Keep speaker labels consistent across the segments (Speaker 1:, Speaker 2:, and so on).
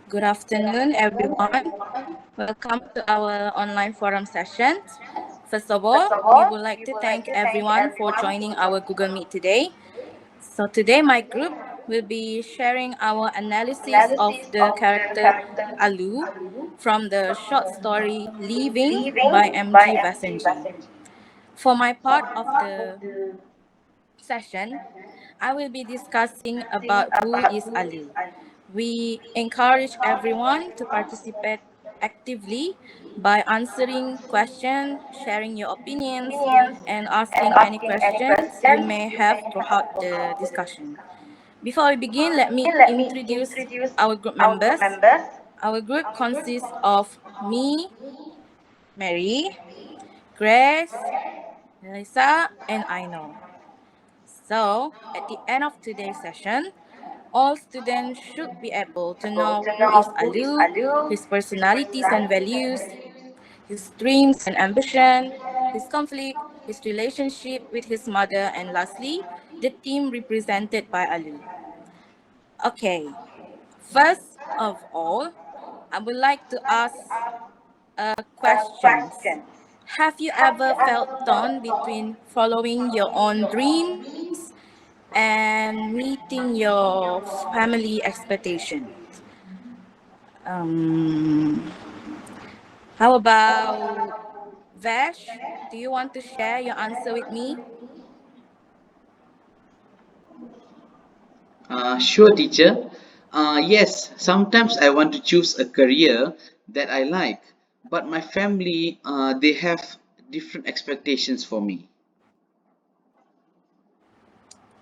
Speaker 1: Good afternoon, everyone. Welcome to our online forum session. First of all, we would like to thank everyone for joining our Google Meet today. So, today, my group will be sharing our analysis of the character Alu from the short story Leaving by M.G. Vasanji. For my part of the session, I will be discussing about who is Alu. We encourage everyone to participate actively by answering questions, sharing your opinions, and asking any questions you may have throughout the discussion. Before we begin, let me introduce our group members. Our group consists of me, Mary, Grace, Melissa, and Aino. So, at the end of today's session, all students should be able to know who is Alu, his personalities and values, his dreams and ambition, his conflict, his relationship with his mother, and lastly, the team represented by Alu. Okay, first of all, I would like to ask questions. Have you ever felt torn between following your own dreams and meeting your family expectations? Um, how about Vash? Do you want to share your answer with me?
Speaker 2: Sure, teacher. Yes, sometimes I want to choose a career that I like, but my family, they have different expectations for me.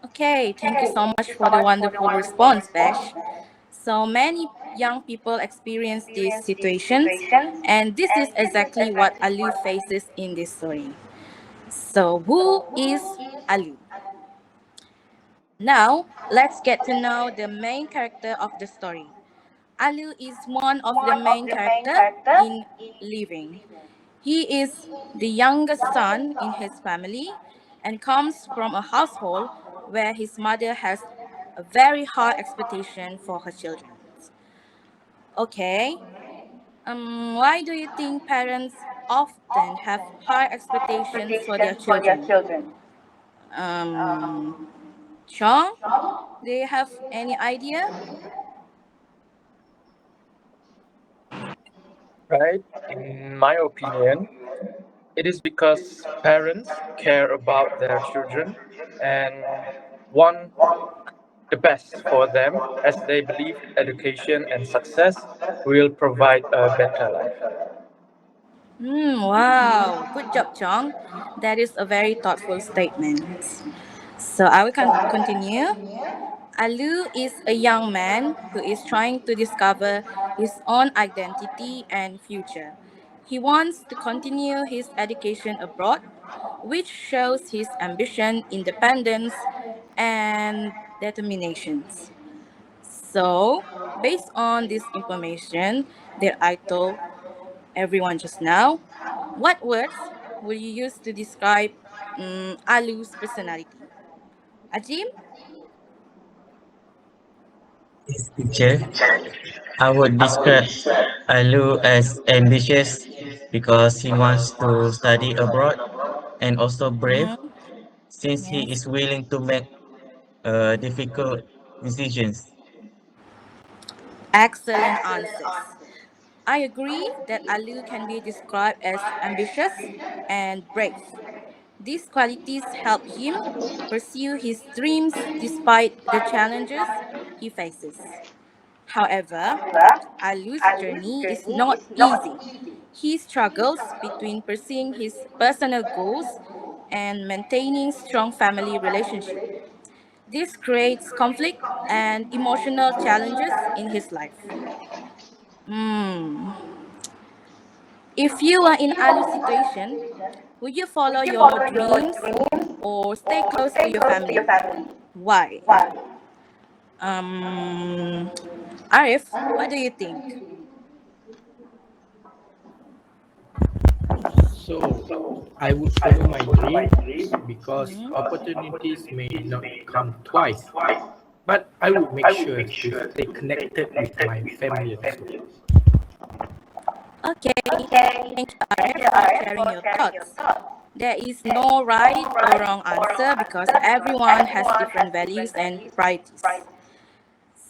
Speaker 1: Okay, thank you so much for the wonderful response, Vash. So many young people experience these situations, and this is exactly what Alu faces in this story. So, who is Alu? Now, let's get to know the main character of the story. Alu is one of the main characters in Living. He is the youngest son in his family and comes from a household where his mother has a very high expectation for her children. Okay, why do you think parents often have high expectations for their children? Um, Sean, do you have any idea?
Speaker 3: Right? In my opinion, it is because parents care about their children and want the best for them as they believe education and success will provide a better life.
Speaker 1: Wow, good job, Chong. That is a very thoughtful statement. So I will continue. Alu is a young man who is trying to discover his own identity and future. He wants to continue his education abroad, which shows his ambition, independence, and determinations. So, based on this information that I told everyone just now, what words will you use to describe Alu's personality? Ajim?
Speaker 4: Yes, teacher. I would describe Alu as ambitious because he wants to study abroad and also brave
Speaker 1: Mm-hmm.
Speaker 4: since he
Speaker 1: Yes.
Speaker 4: is willing to make difficult decisions.
Speaker 1: Excellent answers. I agree that Alu can be described as ambitious and brave. These qualities help him pursue his dreams despite the challenges he faces. However, Alu's journey is not easy. He struggles between pursuing his personal goals and maintaining strong family relationships. This creates conflict and emotional challenges in his life. Hmm. If you are in Alu's situation, would you follow your dreams or stay close to your family? Why? Um, Arif, what do you think?
Speaker 5: So I would follow my dreams because
Speaker 1: Mhm.
Speaker 5: opportunities may not come twice. but I will make sure to stay connected with my family also.
Speaker 1: Okay, thank you, RF, for sharing your thoughts. There is no right or wrong answer because everyone has different values and priorities.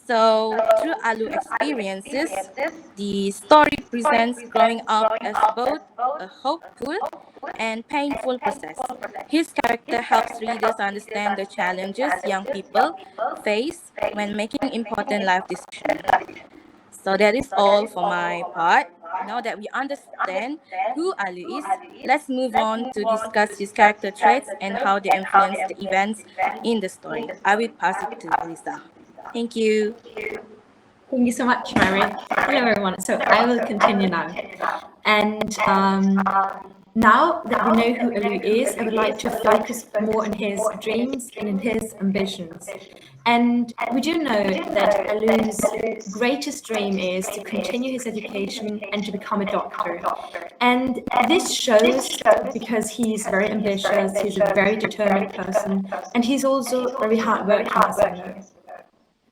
Speaker 1: So, through Alu experiences, the story presents growing up as both a hopeful and painful process. His character helps readers understand the challenges young people face when making important life decisions. So that is all for my part. Now that we understand who Ali is, let's move on to discuss his character traits and how they influence the events in the story. I will pass it to Lisa. Thank you.
Speaker 6: Thank you so much, Mary. Hello, everyone. So I will continue now. And now that we know who Alu is, I would like to focus more on his dreams and in his ambitions. And we do know that Alu's greatest dream is to continue his education and to become a doctor. And this shows because he's very ambitious, he's a very determined person, and he's also very hardworking, as I know.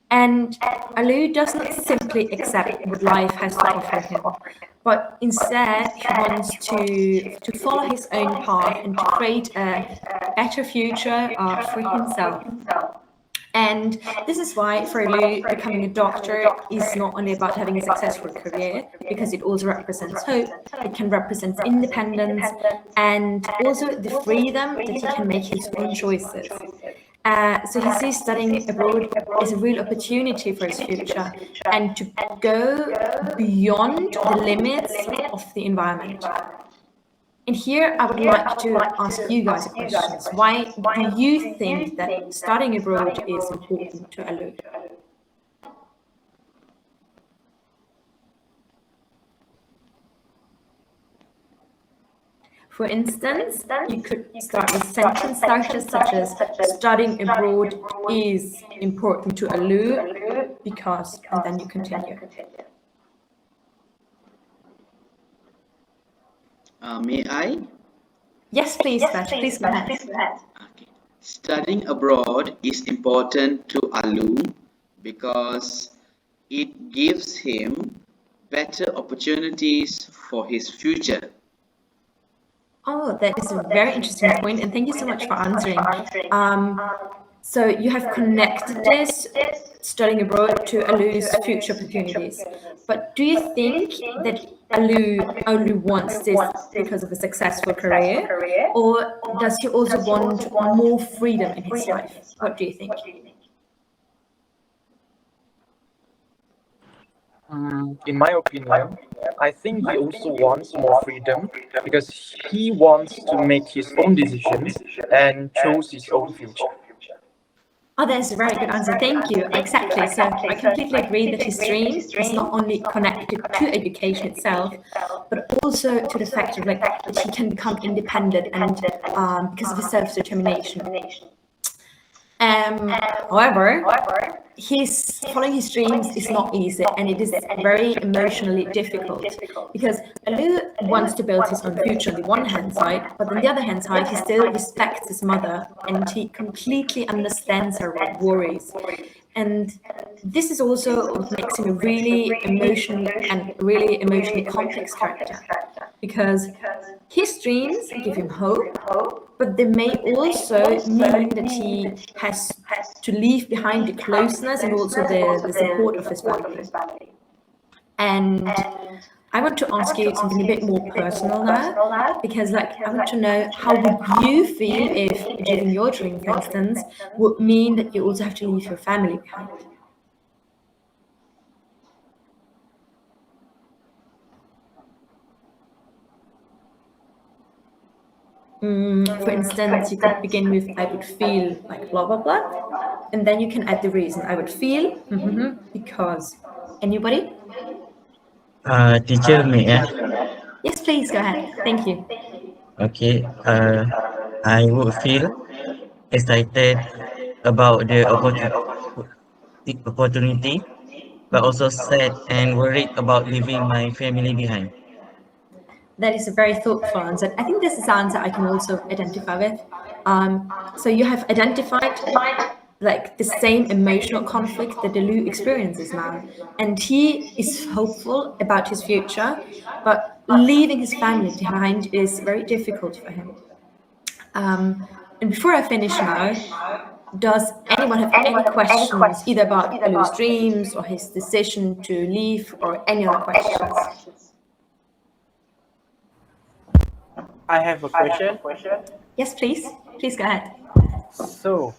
Speaker 6: And Alu does not simply accept what life has to offer him, but instead he wants to follow his own path and to create a better future for himself. And this is why for Alu, becoming a doctor is not only about having a successful career, because it also represents hope, it can represent independence, and also the freedom that he can make his own choices. So he sees studying abroad as a real opportunity for his future and to go beyond the limits of the environment. And here I would like to ask you guys a question. Why do you think that studying abroad is important to Alu? For instance, you could start with sentence starters such as studying abroad is important to Alu because, and then you continue.
Speaker 2: May I?
Speaker 6: Yes, please, Vash, please go ahead.
Speaker 2: Okay. Studying abroad is important to Alu because it gives him better opportunities for his future.
Speaker 6: Oh, that is a very interesting point, and thank you so much for answering. So you have connected this studying abroad to Alu's future opportunities. But do you think that Alu only wants this because of a successful career, or does he also want more freedom in his life? What do you think?
Speaker 3: In my opinion, I think he also wants more freedom because he wants to make his own decisions and choose his own future.
Speaker 6: Oh, that's a very good answer. Thank you. Exactly. So I completely agree that his dream is not only connected to education itself, but also to the fact of that he can become independent and because of his self-determination. However, following his dreams is not easy, and it is very emotionally difficult because Alu wants to build his own future on the one hand side, but on the other hand side, he still respects his mother and he completely understands her worries. And this is also what makes him a really emotionally complex character, because his dreams give him hope, but they may also mean that he has to leave behind the closeness and also the support of his family. And I want to ask you something a bit more personal now, because I want to know, how would you feel if achieving your dream, for instance, would mean that you also have to leave your family behind? For instance, you could begin with, I would feel like blah, blah, blah. And then you can add the reason. I would feel because. Anybody?
Speaker 4: Teacher, may I?
Speaker 6: Yes, please, go ahead. Thank you.
Speaker 4: Okay. I would feel excited about the opportunity, but also sad and worried about leaving my family behind.
Speaker 6: That is a very thoughtful answer. I think this is an answer I can also identify with. So you have identified like the same emotional conflict that Delu experiences now. And he is hopeful about his future, but leaving his family behind is very difficult for him. And before I finish now, does anyone have any questions either about Alu's dreams or his decision to leave or any other questions?
Speaker 5: I have a question.
Speaker 6: Yes, please. Please go ahead.
Speaker 5: So,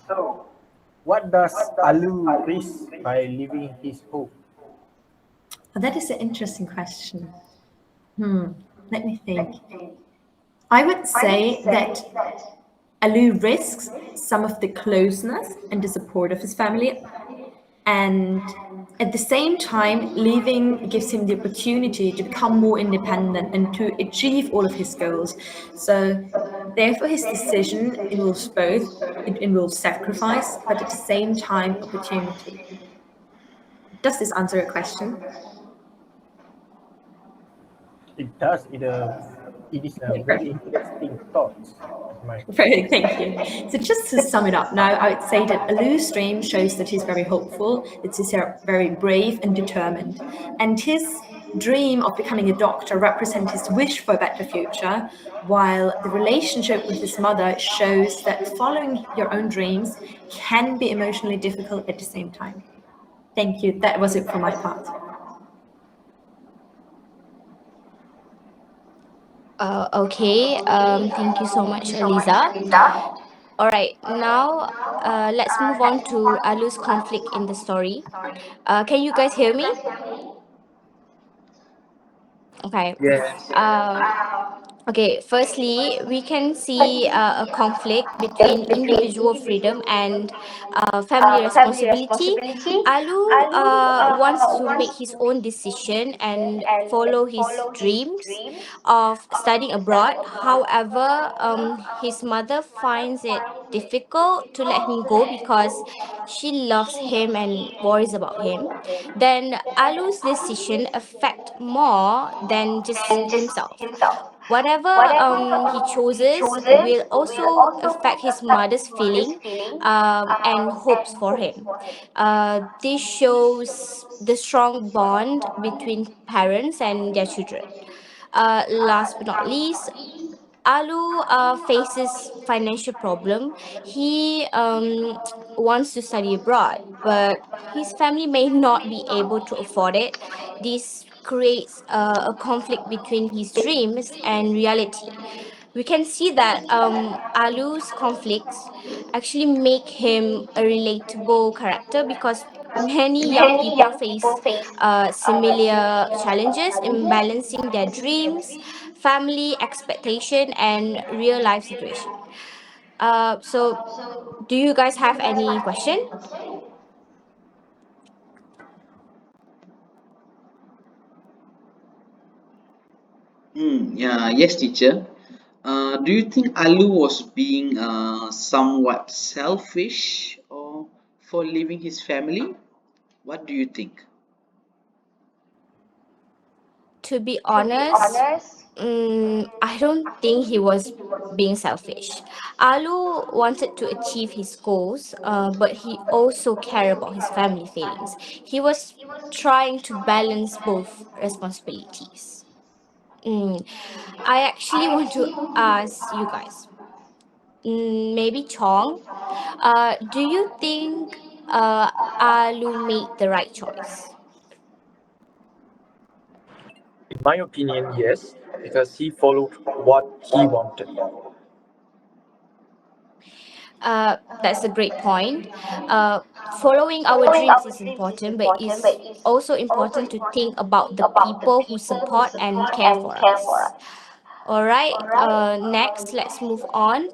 Speaker 5: what does Alu risk by leaving his home?
Speaker 6: Oh, that is an interesting question. Let me think. I would say that Alu risks some of the closeness and the support of his family, and at the same time, leaving gives him the opportunity to become more independent and to achieve all of his goals. So, therefore, his decision involves both. It involves sacrifice, but at the same time, opportunity. Does this answer your question?
Speaker 5: It does. It is a very interesting thought of mine.
Speaker 6: Very, thank you. So just to sum it up now, I would say that Alu's dream shows that he's very hopeful, that he's very brave and determined. And his dream of becoming a doctor represents his wish for a better future, while the relationship with his mother shows that following your own dreams can be emotionally difficult at the same time. Thank you. That was it for my part.
Speaker 7: Okay. Thank you so much, Eliza. All right. Now, let's move on to Alu's conflict in the story. Can you guys hear me? Okay.
Speaker 3: Yes.
Speaker 7: Um, Okay, firstly, we can see a conflict between individual freedom and family responsibility. Alu wants to make his own decision and follow his dreams of studying abroad. However, his mother finds it difficult to let him go because she loves him and worries about him. Then Alu's decision affect more than just himself. Whatever he chooses will also affect his mother's feeling and hopes for him. This shows the strong bond between parents and their children. Last but not least, Alu faces financial problem. He wants to study abroad, but his family may not be able to afford it. This creates a conflict between his dreams and reality. We can see that Alu's conflicts actually make him a relatable character because many young people face similar challenges in balancing their dreams, family expectation, and real life situation. So, do you guys have any question?
Speaker 2: Yeah, yes, teacher. Do you think Alu was being somewhat selfish or for leaving his family? What do you think?
Speaker 7: To be honest, I don't think he was being selfish. Alu wanted to achieve his goals, but he also cared about his family feelings. He was trying to balance both responsibilities. Mm, I actually want to ask you guys, maybe Chong, do you think Alu made the right choice?
Speaker 3: In my opinion, yes, because he followed what he wanted.
Speaker 7: That's a great point. Following our dreams is important, but it's also important to think about the people who support and care for us. All right. Next, let's move on.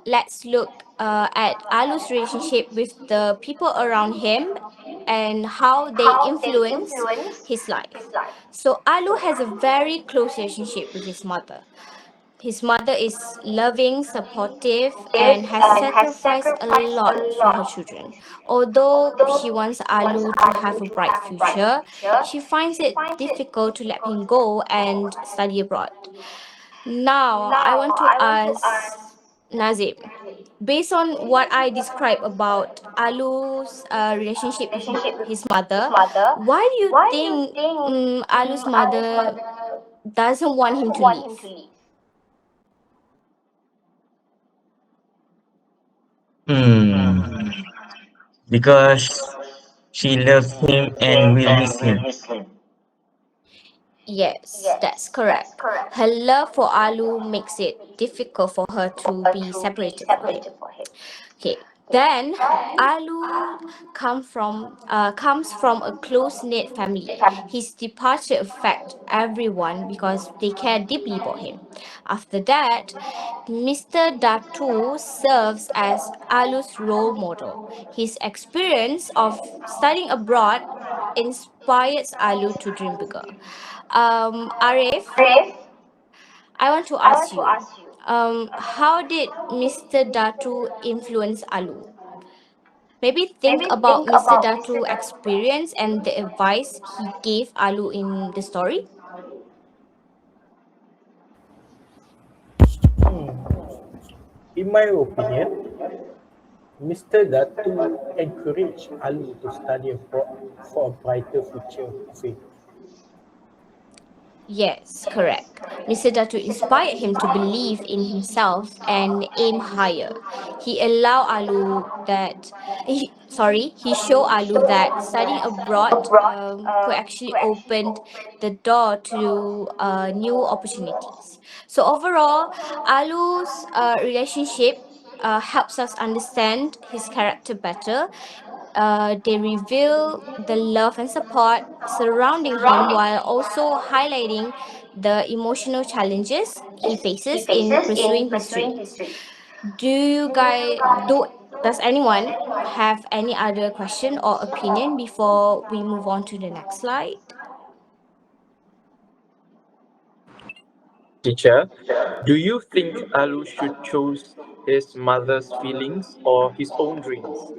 Speaker 7: Let's look at Alu's relationship with the people around him and how they influence his life. So Alu has a very close relationship with his mother. His mother is loving, supportive, and has sacrificed a lot for her children. Although she wants Alu to have a bright future, she finds it difficult to let him go and study abroad. Now, I want to ask Nazim. based on what I described about Alu's relationship with his mother, why do you think Alu's mother doesn't want him to leave?
Speaker 4: Hmm. Because she loves him and will miss him.
Speaker 7: Yes, that's correct. Her love for Alu makes it difficult for her to be separated from him. Okay, then Alu comes from a close knit family. His departure affect everyone because they care deeply about him. After that, Mr. Datu serves as Alu's role model. His experience of studying abroad inspires Alu to dream bigger. Arif, I want to ask you, how did Mr. Datu influence Alu? Maybe think about Mr. Datu experience and the advice he gave Alu in the story.
Speaker 5: In my opinion, Mr. Datu encouraged Ali to study abroad for a brighter future of it.
Speaker 7: Yes, correct. Mr. Datu inspired him to believe in himself and aim higher. He allowed Alu that, he showed Alu that studying abroad could actually open the door to new opportunities. So overall, Alu's relationship helps us understand his character better. They reveal the love and support surrounding him while also highlighting the emotional challenges he faces in pursuing his dreams. Do you guys does anyone have any other question or opinion before we move on to the next slide?
Speaker 3: Teacher, do you think Alu should choose his mother's feelings or his own dreams?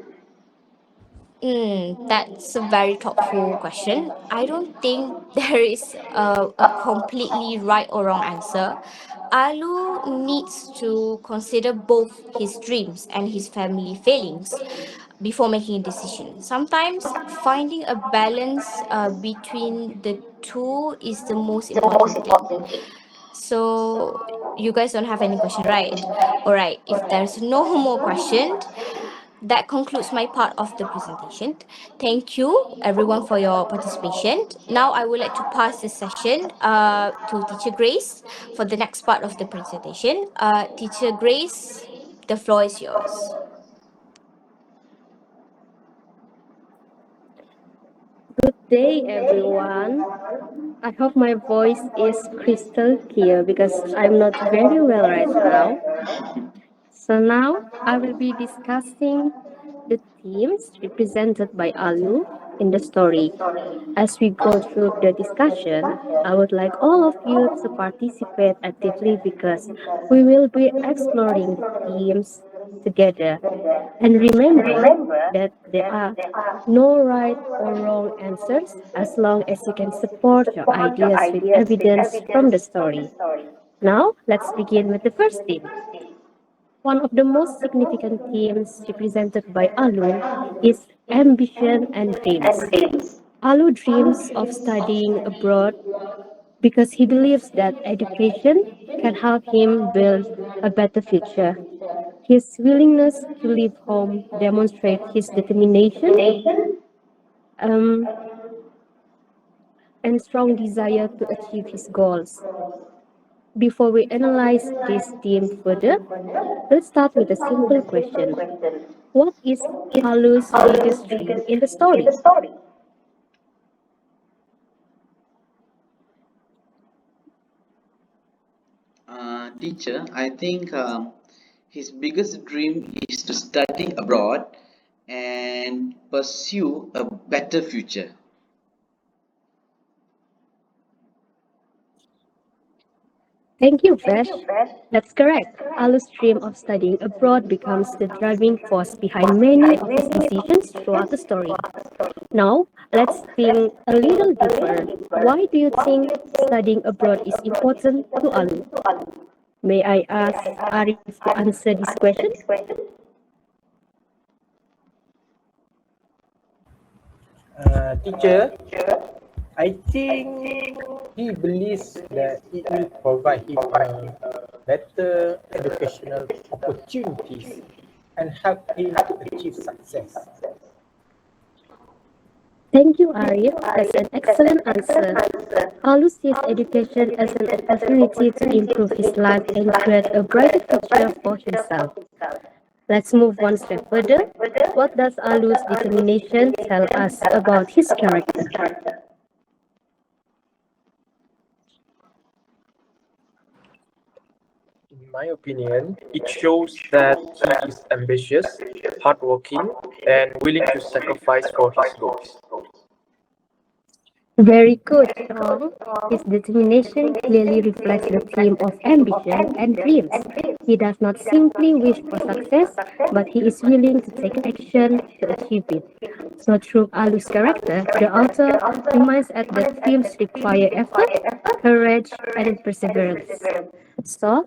Speaker 7: That's a very thoughtful question. I don't think there is a completely right or wrong answer. Alu needs to consider both his dreams and his family feelings before making a decision. Sometimes finding a balance between the two is the most important thing. So you guys don't have any question, right? All right. If there's no more question, that concludes my part of the presentation. Thank you everyone for your participation. Now I would like to pass the session to Teacher Grace for the next part of the presentation. Teacher Grace, the floor is yours.
Speaker 8: Good day, everyone. I hope my voice is crystal clear because I'm not very well right now. So now I will be discussing the themes represented by Alu in the story. As we go through the discussion, I would like all of you to participate actively because we will be exploring the themes together. And remember that there are no right or wrong answers as long as you can support your ideas with evidence from the story. Now, let's begin with the first theme. One of the most significant themes represented by Alu is ambition and dreams. Alu dreams of studying abroad because he believes that education can help him build a better future. His willingness to leave home demonstrates his determination um, and strong desire to achieve his goals. Before we analyze this theme further, let's start with a simple question. What is Alu's biggest dream in the story?
Speaker 2: Teacher, I think his biggest dream is to study abroad and pursue a better future.
Speaker 8: Thank you, Fresh. That's correct. Alu's dream of studying abroad becomes the driving force behind many of his decisions throughout the story. Now, let's think a little deeper. Why do you think studying abroad is important to Alu? May I ask Arif to answer this question?
Speaker 5: Teacher, I think he believes that it will provide him a better educational opportunities and help him to achieve success.
Speaker 8: Thank you, Arif. That's an excellent answer. Alu sees education as an opportunity to improve his life and create a brighter future for himself. Let's move one step further. What does Alu's determination tell us about his character?
Speaker 3: In my opinion, it shows that he is ambitious, hardworking, and willing to sacrifice for his goals.
Speaker 8: Very good, Sean. His determination clearly reflects the theme of ambition and dreams. He does not simply wish for success, but he is willing to take action to achieve it. So, through Alu's character, the author reminds us that dreams require effort, courage, and perseverance. So,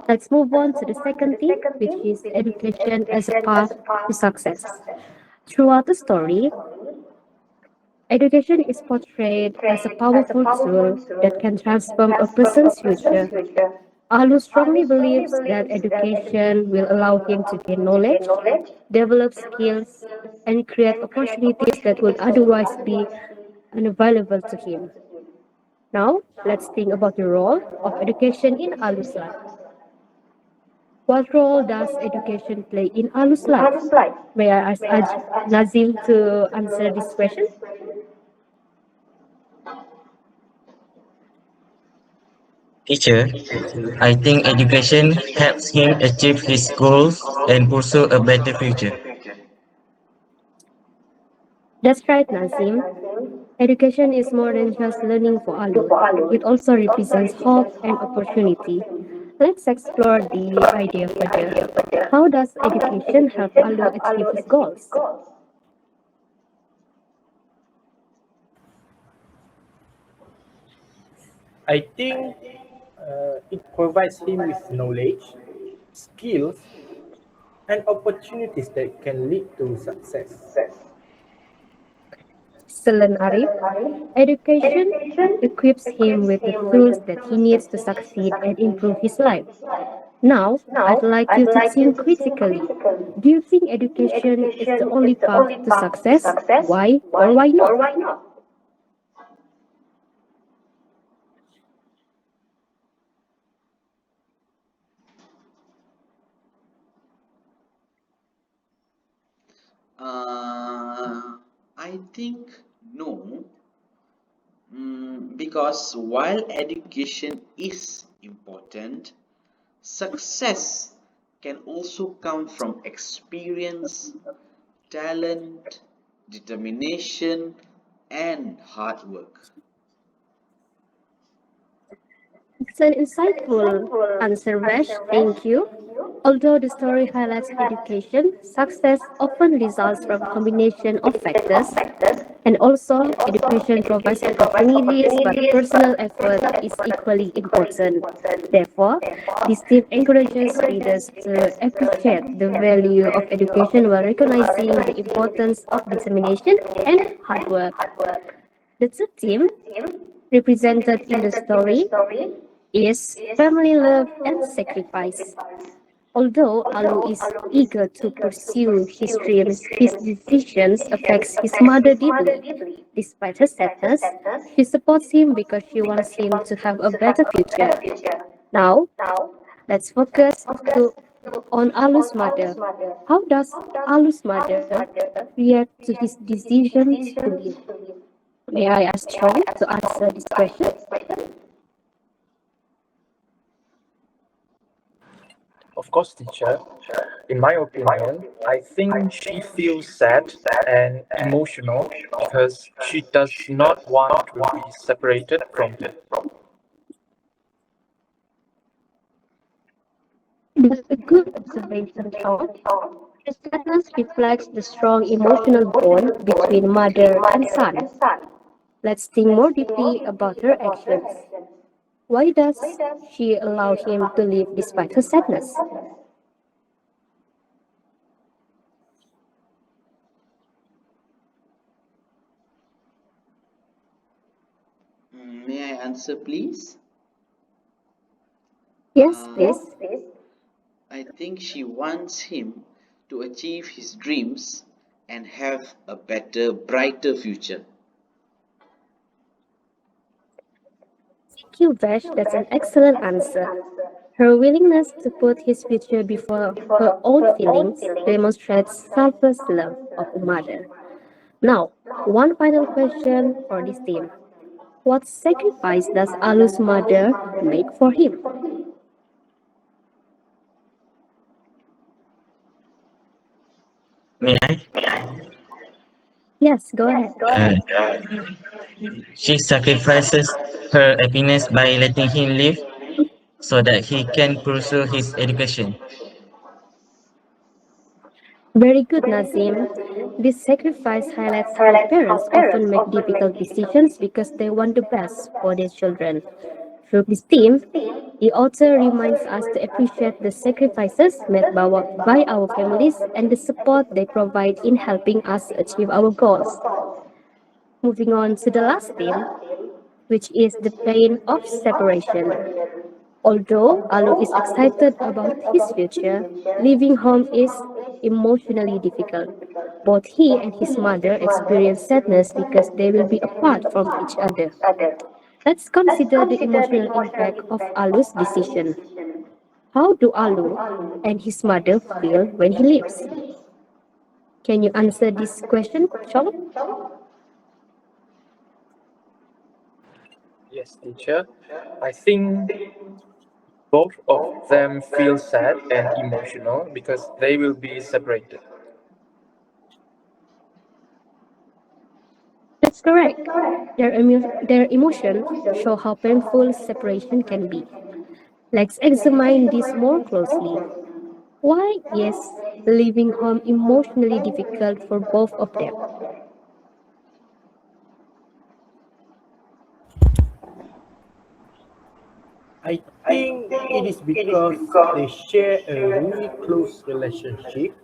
Speaker 8: let's move on to the second theme, which is education as a path to success. Throughout the story, education is portrayed as a powerful tool that can transform a person's future. Alu strongly believes that education will allow him to gain knowledge, develop skills, and create opportunities that would otherwise be unavailable to him. Now, let's think about the role of education in Alu's life. What role does education play in Alu's life? May I ask Nazim to answer this question?
Speaker 4: Teacher, I think education helps him achieve his goals and pursue a better future.
Speaker 8: That's right, Nazim. Education is more than just learning for Alu. It also represents hope and opportunity. Let's explore the idea further. How does education help Alu achieve his goals?
Speaker 5: I think it provides him with knowledge, skills, and opportunities that can lead to success.
Speaker 8: Excellent, Arif. Education equips him with the tools that he needs to succeed and improve his life. Now, I'd like you to think critically. Do you think education is the only path to success? Why or why not?
Speaker 2: I think no, because while education is important, success can also come from experience, talent, determination, and hard work.
Speaker 8: It's an insightful answer, Vash. Thank you. Although the story highlights education, success often results from a combination of factors, and also education provides opportunities, but personal effort is equally important. Therefore, this tip encourages readers to appreciate the value of education while recognizing the importance of determination and hard work. The third theme represented in the story is family love and sacrifice. Although Alu is eager to pursue his dreams, his decisions affects his mother deeply. Despite her sadness, she supports him because she wants him to have a better future. Now, let's focus on Alu's mother. How does Alu's mother react to his decisions to leave? May I ask Chong to answer this question?
Speaker 3: Of course, teacher. In my opinion, I think she feels sad and emotional because she does not want to be separated from him.
Speaker 8: That's a good observation, Chong. The sadness reflects the strong emotional bond between mother and son. Let's think more deeply about her actions. Why does she allow him to live despite her sadness?
Speaker 2: May I answer, please?
Speaker 8: Yes,
Speaker 2: Uh,
Speaker 8: please.
Speaker 2: I think she wants him to achieve his dreams and have a better, brighter future.
Speaker 8: Thank you, Vash. That's an excellent answer. Her willingness to put his future before her own feelings demonstrates selfless love of a mother. Now, one final question for this team. What sacrifice does Alu's mother make for him?
Speaker 4: May I?
Speaker 8: Yes, go ahead.
Speaker 4: Uh, she sacrifices her happiness by letting him live so that he can pursue his education.
Speaker 8: Very good, Nazim. This sacrifice highlights how parents often make difficult decisions because they want the best for their children. Through this theme, the author reminds us to appreciate the sacrifices made by our families and the support they provide in helping us achieve our goals. Moving on to the last theme, which is the pain of separation. Although Alu is excited about his future, leaving home is emotionally difficult. Both he and his mother experience sadness because they will be apart from each other. Let's consider the emotional impact of Alu's decision. How do Alu and his mother feel when he leaves? Can you answer this question, Chong?
Speaker 3: Yes, teacher. I think both of them feel sad and emotional because they will be separated.
Speaker 8: That's correct. Their emotions show how painful separation can be. Let's examine this more closely. Why is leaving home emotionally difficult for both of them?
Speaker 5: I think it is because they share a really close relationship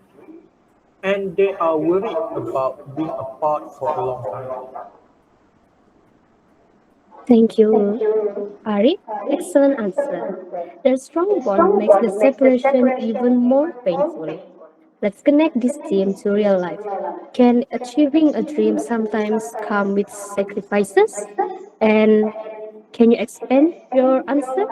Speaker 5: and they are worried about being apart for a long time.
Speaker 8: Thank you, Ari. Excellent answer. Their strong bond makes the separation even more painful. Let's connect this theme to real life. Can achieving a dream sometimes come with sacrifices? And can you expand your answer?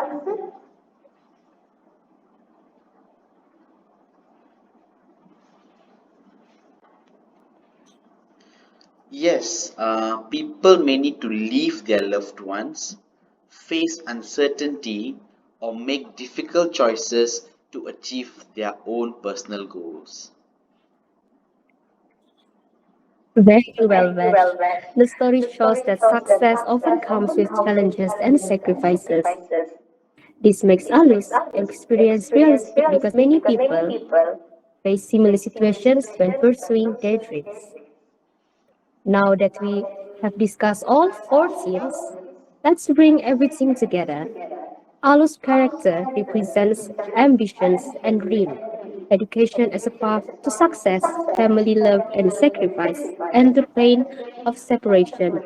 Speaker 2: Yes, people may need to leave their loved ones, face uncertainty, or make difficult choices to achieve their own personal goals.
Speaker 8: Very well, Vash. The story shows that success often comes with challenges and sacrifices. This makes Alus experience realistic because many people face similar situations when pursuing their dreams. Now that we have discussed all four themes, let's bring everything together. Alu's character represents ambitions and dream, education as a path to success, family love and sacrifice, and the pain of separation.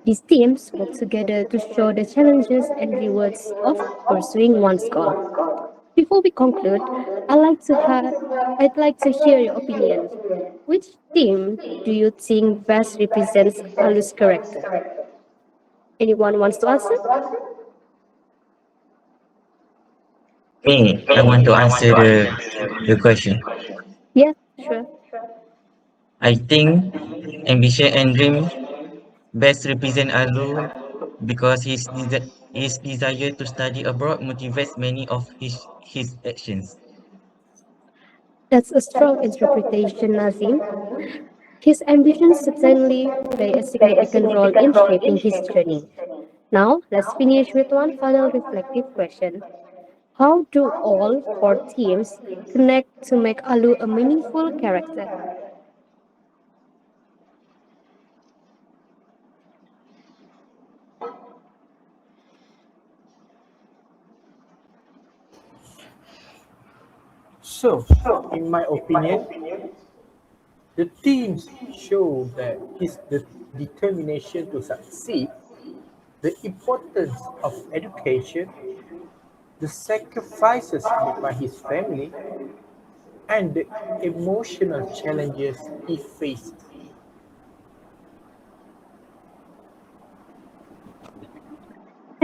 Speaker 8: These themes work together to show the challenges and rewards of pursuing one's goal. Before we conclude, I'd like to hear your opinion. Which theme do you think best represents Alu's character? Anyone wants to answer?
Speaker 4: Me, I want to answer the question.
Speaker 8: Yeah, sure.
Speaker 4: I think ambition and dream best represent Alu because his desire to study abroad motivates many of his actions.
Speaker 8: That's a strong interpretation, Nazim. His ambitions certainly play a significant role in shaping his journey. Now, let's finish with one final reflective question. How do all four themes connect to make Alu a meaningful character?
Speaker 5: So, in my opinion, the themes show that his determination to succeed, the importance of education, the sacrifices made by his family, and the emotional challenges he faced.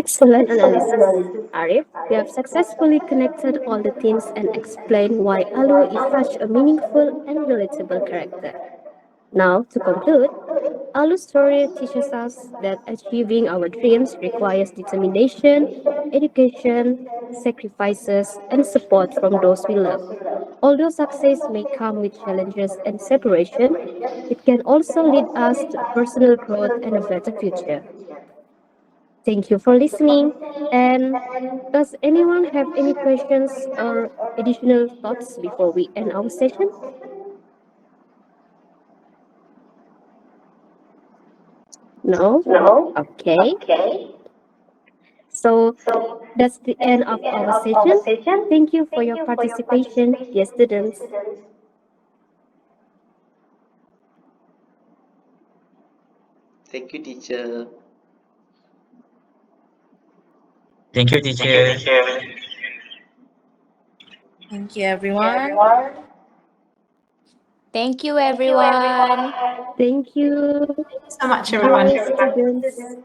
Speaker 8: Excellent analysis, Arif. You have successfully connected all the themes and explained why Alu is such a meaningful and relatable character. Now, to conclude, Alu's story teaches us that achieving our dreams requires determination, education, sacrifices, and support from those we love. Although success may come with challenges and separation, it can also lead us to personal growth and a better future. Thank you for listening. And does anyone have any questions or additional thoughts before we end our session? No? Okay. So that's the end of our session. Thank you for your participation, dear students.
Speaker 2: Thank you, teacher.
Speaker 4: Thank you, teacher.
Speaker 1: Thank you, everyone.
Speaker 7: Thank you, everyone.
Speaker 8: Thank you.
Speaker 6: Thank you so much, everyone.
Speaker 8: Dear students.